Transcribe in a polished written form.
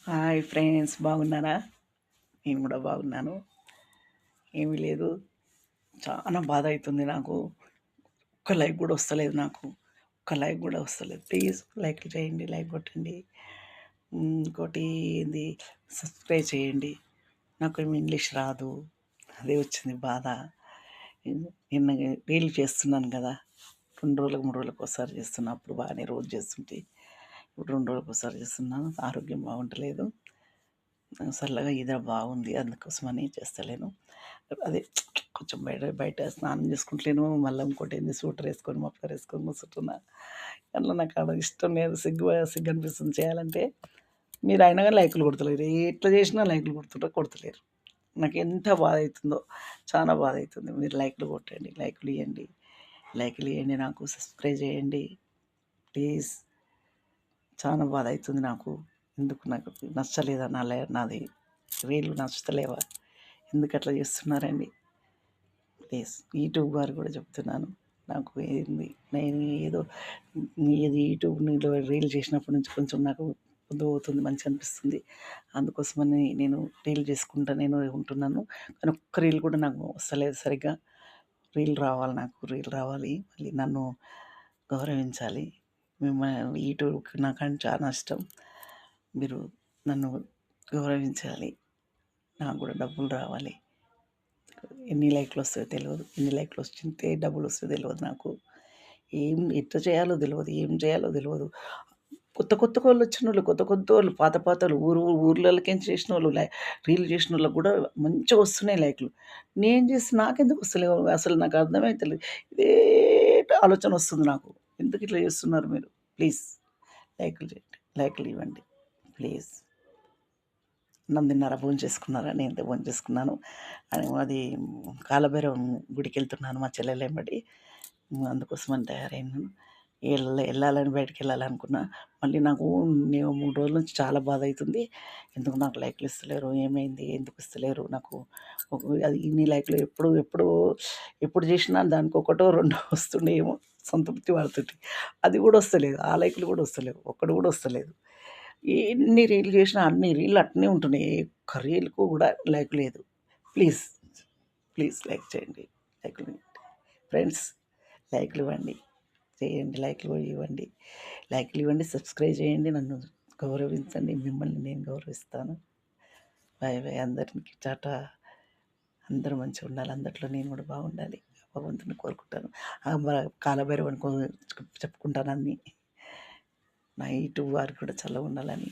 Hi friends, బాగున్నారా? నేను కూడా బాగున్నాను. ఏమీ లేదు, చాలా బాధ అవుతుంది నాకు. ఒక్క లైక్ కూడా వస్తలేదు నాకు. ఒక్క లైక్ కూడా వస్తలేదు. ప్లీజ్ లైక్లు చేయండి, లైక్ కొట్టండి. ఇంకోటి ఏంది, సబ్స్క్రైబ్ చేయండి. నాకు ఏమి ఇంగ్లీష్ రాదు, అదే వచ్చింది బాధ. నిన్న రీల్ చేస్తున్నాను కదా, 2 రోజులకు 3 రోజులకు ఒకసారి చేస్తున్నా. అప్పుడు బాగానే రోజు చేస్తుంటే ఇప్పుడు 2 రోజులకు ఒకసారి చేస్తున్నాను. ఆరోగ్యం బాగుంటలేదు. చల్లగా ఈద బాగుంది, అందుకోసమని చేస్తలేను. అదే కొంచెం బయట బయట స్నానం చేసుకుంటలేను. మళ్ళీ ఇంకోటి ఏంది, సూటర్ వేసుకొని మఫ్లర్ వేసుకొని కూర్చుంటున్నా. అట్లా నాకు అలా ఇష్టం లేదు, సిగ్గు సిగ్గు అనిపిస్తుంది చేయాలంటే. మీరు అయినా కానీ లైకులు కొడతలేరు, ఎట్లా చేసినా లైకులు కొడతలేరు. నాకు ఎంత బాధ అవుతుందో, చాలా బాధ అవుతుంది. మీరు లైకులు కొట్టండి, లైకులు ఇవ్వండి, లైకులు ఇవ్వండి, నాకు సబ్స్క్రైబ్ చేయండి ప్లీజ్. చాలా బాధ అవుతుంది నాకు. ఎందుకు నాకు నచ్చలేదా నాది రీలు నచ్చుతలేవా? ఎందుకు అట్లా చేస్తున్నారండి? ప్లీజ్ యూట్యూబ్ వారు కూడా చెప్తున్నాను. నాకు ఏంది, నేను ఏది యూట్యూబ్ రీల్ చేసినప్పటి నుంచి కొంచెం నాకు పొద్దు అవుతుంది, మంచిగా అనిపిస్తుంది. అందుకోసమని నేను రీల్ చేసుకుంటా నేను ఉంటున్నాను. కానీ ఒక్క రీల్ కూడా నాకు వస్తలేదు సరిగ్గా. రీల్ రావాలి, నాకు రీల్ రావాలి. మళ్ళీ నన్ను గౌరవించాలి. మిమ్మల్ని యూట్యూబ్కి నాకంటే చాలా ఇష్టం. మీరు నన్ను గౌరవించాలి, నాకు కూడా డబ్బులు రావాలి. ఎన్ని లైక్లు వస్తాయో తెలియదు, ఎన్ని లైక్లు వస్తే డబ్బులు వస్తాయో తెలియదు నాకు. ఎట్లా చేయాలో తెలియదు, ఏం చేయాలో తెలియదు. కొత్త కొత్త వాళ్ళు వచ్చిన వాళ్ళు, కొత్త కొత్త వాళ్ళు, పాత పాతలు ఊర్లలోకి చేసిన వాళ్ళు, రీల్ చేసిన వాళ్ళకి కూడా మంచిగా వస్తున్నాయి లైక్లు. నేను చేసి నాకెందుకు వస్తలేవు అసలు, నాకు అర్థమైతలేదు. ఇదే ఆలోచన వస్తుంది నాకు. ఎందుకు ఇట్లా చేస్తున్నారు మీరు? ప్లీజ్ లైకులు చేయండి, లైకులు ఇవ్వండి ప్లీజ్. అన్నం తిన్నారా, భోజనం చేసుకున్నారా? నేను భోజనం చేసుకున్నాను. అది కాలభైరవం గుడికి వెళ్తున్నాను మా చెల్లెలు వెంబడి. అందుకోసమని తయారైనాను. వెళ్ళాలని బయటికి వెళ్ళాలనుకున్నా. మళ్ళీ నాకు నేను 3 రోజుల నుంచి చాలా బాధ అవుతుంది. ఎందుకు నాకు లైక్లు ఇస్తలేరు, ఏమైంది, ఎందుకు ఇస్తలేరు నాకు? అది ఇన్ని లైక్లు ఎప్పుడు ఎప్పుడు ఎప్పుడు చేసినా దానికి ఒకటో రెండో వస్తుండేమో, సంతృప్తి పడుతుంది. అది కూడా వస్తలేదు, ఆ లైక్లు కూడా వస్తలేవు, ఒక్కడు కూడా వస్తలేదు. ఎన్ని రీల్లు చేసినా అన్ని రీల్లు అట్నే ఉంటున్నాయి, ఏ ఒక్క రీల్కు కూడా లైక్ లేదు. ప్లీజ్ ప్లీజ్ లైక్ చేయండి, లైక్లు ఇవ్వండి ఫ్రెండ్స్. లైక్లు ఇవ్వండి, చేయండి, లైక్లు ఇవ్వండి, లైక్లు ఇవ్వండి, సబ్స్క్రైబ్ చేయండి, నన్ను గౌరవించండి, మిమ్మల్ని నేను గౌరవిస్తాను. బాయ్ బాయ్, అందరికి టాటా. అందరూ మంచిగా ఉండాలి, అందరిలో నేను కూడా బాగుండాలి, భగవంతుని కోరుకుంటాను. కాలభైరవని చెప్పుకుంటాను అన్నీ. నా యూట్యూబ్ వారికి కూడా చల్లగా ఉండాలని